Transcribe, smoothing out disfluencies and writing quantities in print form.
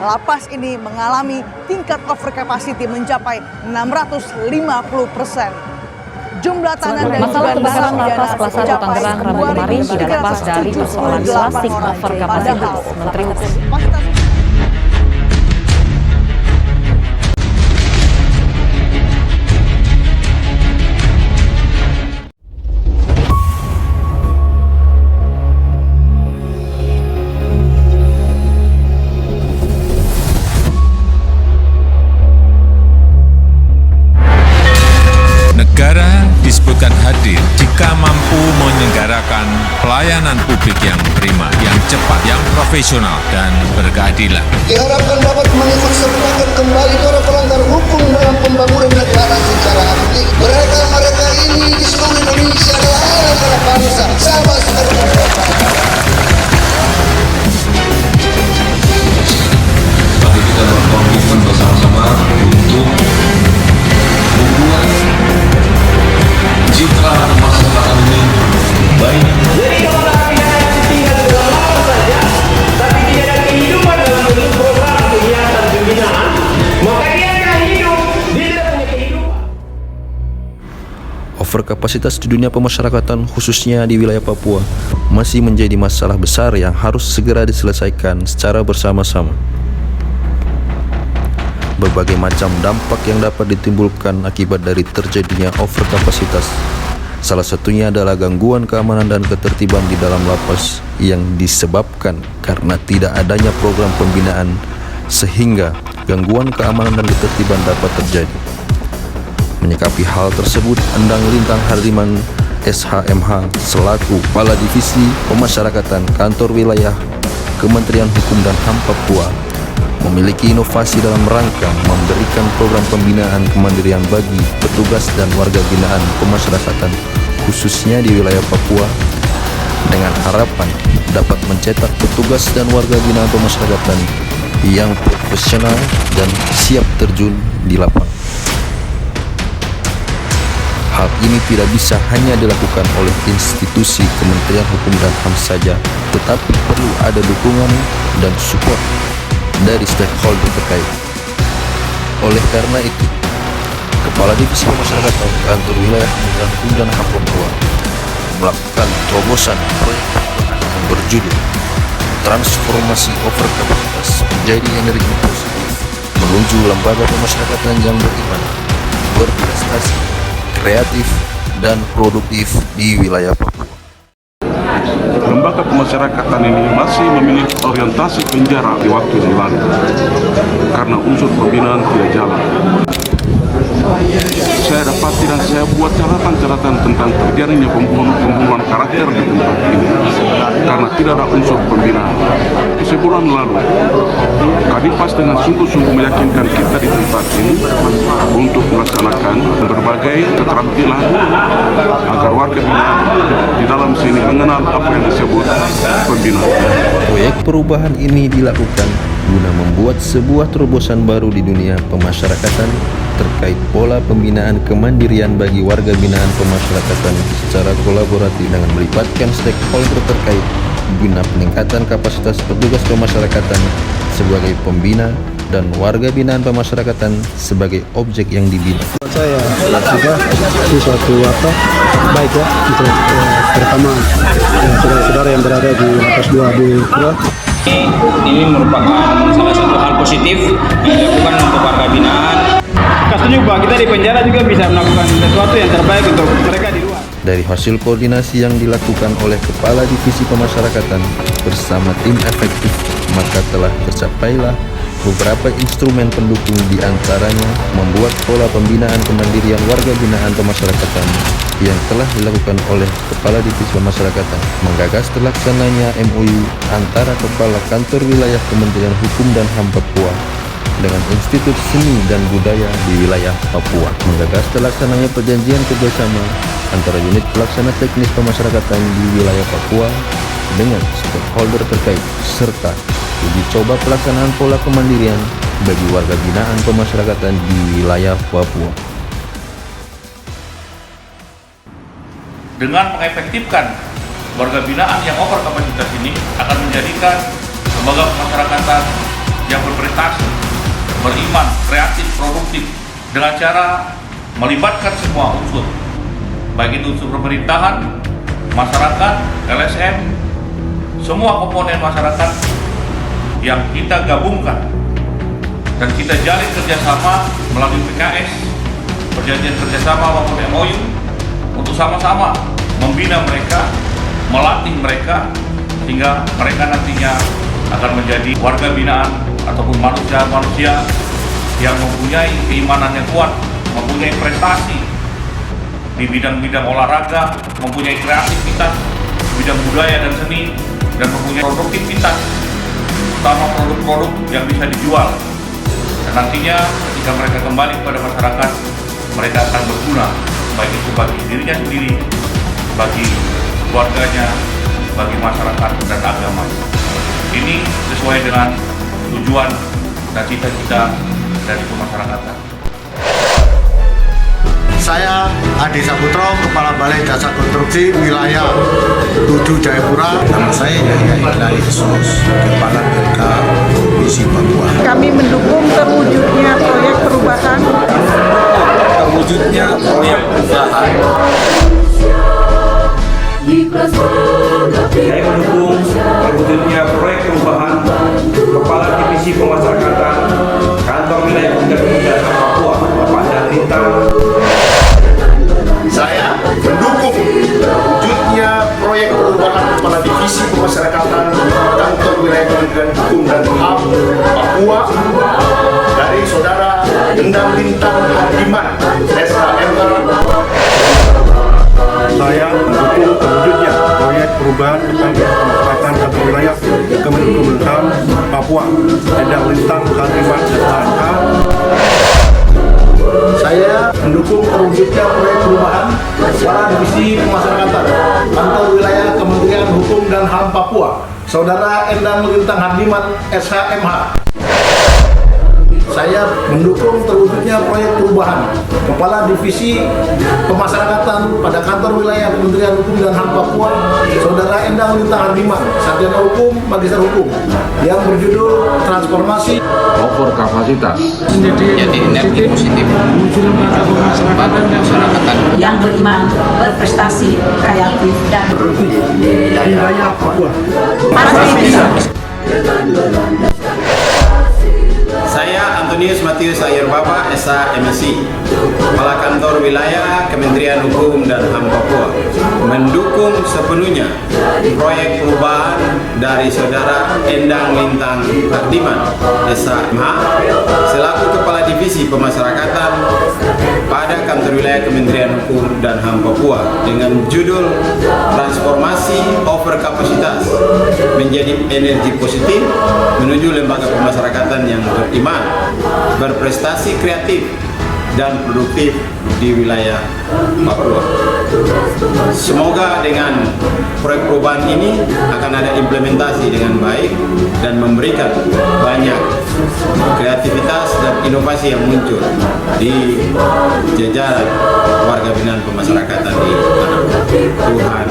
lapas ini mengalami tingkat over capacity mencapai 650%. Jumlah tahanan dan masalah kebakaran lapas kelas 1 Tangerang Rabu kemarin tidak lepas dari persoalan klasik over kapasitas. Menteri Hukum Negara disebutkan hadir jika mampu menyelenggarakan pelayanan publik yang prima, yang cepat, yang profesional, dan berkeadilan. Diharapkan dapat mengikutsertakan kembali para pelanggar hukum dalam pembangunan negara secara aktif. Mereka ini di seluruh Indonesia adalah anak bangsa, sama seperti mereka. Mari kita berkomitmen bersama-sama untuk membuat citra masyarakat ini baik. Jadi kalau narapidana tinggal di dalam lapas saja, tapi tidak ada kehidupan dalam bentuk program kegiatan pembinaan, maka dia akan hidup, dia tidak punya kehidupan. Overkapasitas di dunia pemasyarakatan khususnya di wilayah Papua masih menjadi masalah besar yang harus segera diselesaikan secara bersama-sama. Berbagai macam dampak yang dapat ditimbulkan akibat dari terjadinya overkapasitas. Salah satunya adalah gangguan keamanan dan ketertiban di dalam lapas yang disebabkan karena tidak adanya program pembinaan sehingga gangguan keamanan dan ketertiban dapat terjadi. Menyikapi hal tersebut, Endang Lintang Hardiman SHMH selaku Kepala Divisi Pemasyarakatan Kantor Wilayah Kementerian Hukum dan HAM Papua memiliki inovasi dalam rangka memberikan program pembinaan kemandirian bagi petugas dan warga binaan pemasyarakatan khususnya di wilayah Papua dengan harapan dapat mencetak petugas dan warga binaan pemasyarakatan yang profesional dan siap terjun di lapangan. Hal ini tidak bisa hanya dilakukan oleh institusi Kementerian Hukum dan HAM saja, tetapi perlu ada dukungan dan support dari stakeholder terkait. Oleh karena itu, Kepala Divisi Pemasyarakatan Kantor Wilayah Kementerian Hukum dan HAM Papua melakukan terobosan proyek yang berjudul Transformasi Overkapasitas Menjadi Energi Positif menuju lembaga pemasyarakatan yang beriman, berprestasi, kreatif, dan produktif di wilayah Papua. Lembaga pemasyarakatan ini masih memiliki orientasi penjara di waktu yang lalu karena unsur pembinaan tidak jalan. Saya dapati dan saya buat catatan tentang terjadinya pembunuhan karakter di tempat ini karena tidak ada unsur pembinaan. Sebulan lalu, Kadipas dengan sungguh-sungguh meyakinkan kita di tempat ini untuk melaksanakan berbagai keterampilan agar warga binaan di dalam sini mengenal apa yang disebut pembinaan. Proyek perubahan ini dilakukan guna membuat sebuah terobosan baru di dunia pemasyarakatan terkait pola pembinaan kemandirian bagi warga binaan pemasyarakatan secara kolaboratif dengan melibatkan stakeholder terkait guna peningkatan kapasitas petugas pemasyarakatan sebagai pembina dan warga binaan pemasyarakatan sebagai objek yang dibina. Saya juga sesuatu baik ya untuk terutama saudara-saudara yang berada di lapas 2 di Pura. Ini merupakan salah satu hal positif yang dilakukan untuk warga binaan. Setuju bahwa kita di penjara juga bisa melakukan sesuatu yang terbaik untuk mereka di luar. Dari hasil koordinasi yang dilakukan oleh Kepala Divisi Pemasyarakatan bersama tim efektif, maka telah tercapailah beberapa instrumen pendukung, diantaranya membuat pola pembinaan kemandirian warga binaan pemasyarakatan yang telah dilakukan oleh Kepala Divisi Pemasyarakatan, menggagas terlaksananya MOU antara Kepala Kantor Wilayah Kementerian Hukum dan HAM Papua dengan Institut Seni dan Budaya di wilayah Papua, menggagas terlaksananya perjanjian kerjasama antara unit pelaksana teknis pemasyarakatan di wilayah Papua dengan stakeholder terkait, serta uji coba pelaksanaan pola kemandirian bagi warga binaan pemasyarakatan di wilayah Papua. Dengan mengefektifkan warga binaan yang over kapasitas ini akan menjadikan lembaga pemasyarakatan yang berprestasi, beriman, kreatif, produktif dengan cara melibatkan semua unsur, baik itu unsur pemerintahan, masyarakat, LSM, semua komponen masyarakat yang kita gabungkan dan kita jalin kerjasama melalui PKS, perjanjian kerjasama maupun MOU untuk sama-sama membina mereka, melatih mereka sehingga mereka nantinya akan menjadi warga binaan ataupun manusia-manusia yang mempunyai keimanan yang kuat, mempunyai prestasi di bidang-bidang olahraga, mempunyai kreativitas, bidang budaya dan seni, dan mempunyai produktivitas, utama produk-produk yang bisa dijual. Dan nantinya ketika mereka kembali kepada masyarakat, mereka akan berguna, baik itu bagi dirinya sendiri, bagi keluarganya, bagi masyarakat dan agama. Ini sesuai dengan tujuan dan cita-cita dari pemasyarakatan. Saya Adi Saputro, Kepala Balai Jasa Konstruksi Wilayah 7 Jayapura. Nama saya Yahya Iqbal Yesus, Kepala BK Provinsi Papua. Kami mendukung terwujudnya proyek perubahan. Terwujudnya proyek perubahan. Saya mendukung terwujudnya proyek perubahan Kepala Divisi Pemasyarakatan Kantor Wilayah Kementerian Papua, Bapak Dalita. Saya mendukung terwujudnya proyek perubahan Kepala Divisi Pemasyarakatan Kantor Wilayah Kementerian Hukum dan HAM Papua dari Saudara Endang Lintang Hardiman, SHMH. Saya mendukung terwujudnya proyek perubahan pemasyarakatan kantor wilayah Kemenkumham Papua, Endang Lintang Hardiman, SHMH. Saya mendukung terwujudnya proyek perubahan Kepala Divisi Pemasyarakatan Kantor Wilayah Kementerian Hukum dan HAM Papua, Saudara Endang Lintang Hardiman, SHMH. Saya mendukung terwujudnya proyek perubahan Kepala Divisi Pemasyarakatan pada Kantor Wilayah Kementerian Hukum dan HAM Papua, Saudara Endang Lintang Hardiman, sarjana hukum, magister hukum, yang berjudul Transformasi Over kapasitas. Jadi energi positif masyarakat yang beriman, berprestasi, kreatif, dan Wilayah Papua. pasti bisa. Saya Antonius Matius Ayer Baba, SHMSI, Kepala Kantor Wilayah Kementerian Hukum dan HAM Papua, mendukung sepenuhnya proyek perubahan dari Saudara Endang Lintang Hardiman, SHMH, selaku Kepala Divisi Pemasyarakatan pada Kantor Wilayah Kementerian Hukum dan HAM Papua dengan judul Transformasi Over Kapasitas menjadi Energi Positif menuju lembaga pemasyarakatan yang beriman, berprestasi kreatif dan produktif di wilayah Papua. Semoga dengan proyek perubahan ini akan ada implementasi dengan baik dan memberikan banyak kreativitas dan inovasi yang muncul di jajaran warga binaan pemasyarakatan di tanah. Tuhan